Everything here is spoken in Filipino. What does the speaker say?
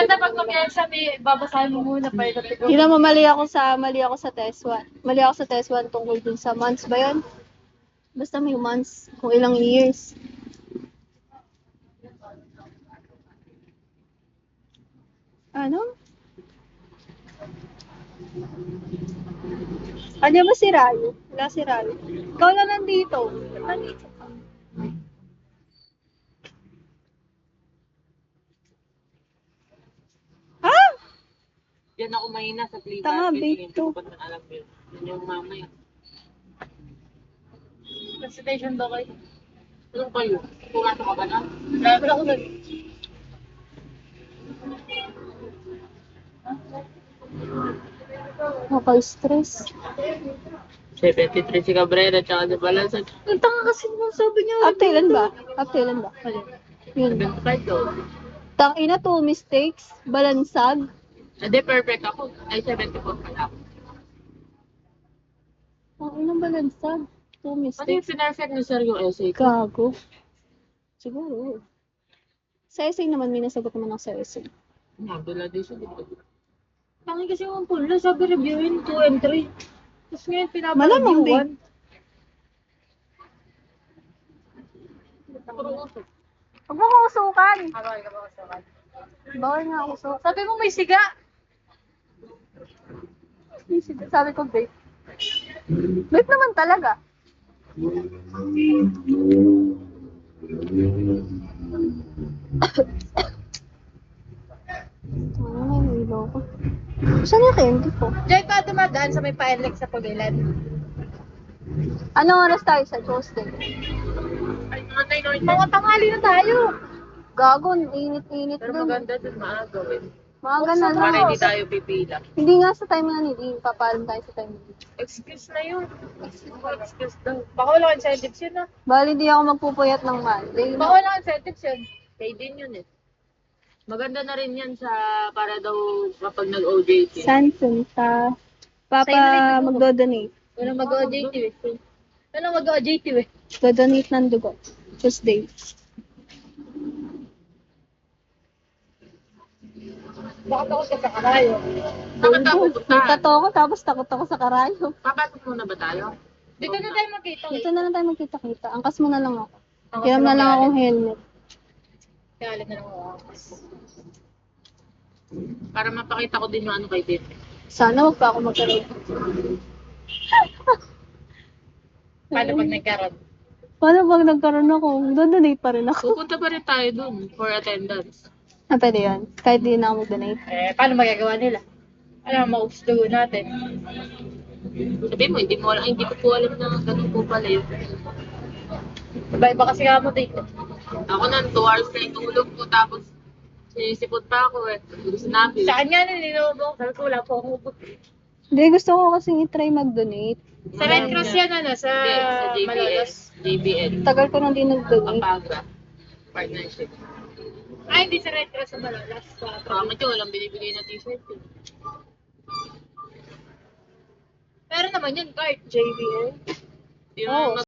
Kaya pag mag-exam, babasahin mo muna pa ito. Hindi mo mali ako sa test 1. Mali ako sa test 1 tungkol dun sa months ba yun? Basta may months, kung ilang years. Ano? Ano ba si Rayo? Wala si Rayo. Ikaw lang nandito. Nandito. Ha? Yan ako mahina sa play Tanga, basket. bait Hindi to. ko pa na alam yun. Yun yung mamaya. Presentation ba kayo? Anong kayo? Pumasok ka ba na? Wala ko nun. Nakaka-stress. 73 si Cabrera, tsaka si Balansan. Ang tanga kasi nung sabi niya. Up to ilan ba? Up to ilan ba? Yun. 75 daw. Tangina, 2 mistakes. Balansag. Hindi, perfect ako. Ay, 74 pala ako. Ang inang balansag. 2 Ano yung mistakes. pinarfect ni Sir yung essay ko? Gago. Siguro. Sa essay naman, may nasagot naman ako sa essay. Nabula din siya dito. Tangi kasi yung pula, sabi reviewin 2 and 3. Tapos ngayon Malamang, pinapa-review babe. 1. Puro usok. Huwag mo kong usukan. Bawal ka ba usukan? Bawal nga usok. Sabi mo may siga. Sabi ko, babe. Babe naman talaga. Ano yung ilaw ko? Saan yung candy ko? Diyan ka dumadaan sa may pa-elect sa Pugilan. Anong oras tayo sa Tuesday? Ay, mga tanghali na tayo. Gago, init-init Pero dun. maganda dun, maaga. Maaga na Para lang. hindi tayo pipila. Hindi nga sa time nga nila. Papalam tayo sa time nila. Excuse na yun. Excuse daw. Baka wala incentives yun, ah. Bali, di ako magpupuyat ng Monday. Baka wala incentives yun. Pay din yun, eh. Maganda na rin yan sa para daw kapag nag-OJT. Saan punta? Papa magdo-donate. Walang mag-OJT, eh. Walang mag-OJT, eh. Do-donate ng dugo. Tuesday. Baka takot ka sa karayo. Bakit ako puntahan? Tato ako, tapos takot ako sa karayo. Papasok muna ba tayo? Dito na tayo magkita. Dito na lang tayo magkita-kita. Angkas mo na lang ako. Hiram na lang akong helmet. Kaya alam na lang ako. Para mapakita ko din yung ano kay Tim. Sana wag pa ako magkaroon. Paano pag nagkaroon? Paano pag nagkaroon ako? Do-donate pa rin ako. Pupunta pa rin tayo dun for attendance. Ah, pwede yun. Kahit di na ako mag-donate. Eh, paano magagawa nila? Ano, maubstugo natin. Sabi mo, hindi ko po alam na ganun po pala yun. Iba-iba kasi nga mo dito. Ako nang 2 hours na itulog ko, tapos sinisipot pa ako eh. Sinabi. Sa kanya nilinaw mo, sabi ko wala po akong Hindi, gusto ko kasing itry mag-donate. Sa Red Cross yan, ano? Sa JBS. JBN. Tagal ko nang di nag-donate. Pampaga. Partnership. Ay, hindi sa Red Cross sa Malolas. Mama ko, walang binibigay na t-shirt. Pero naman yun, card. JBL? Di mo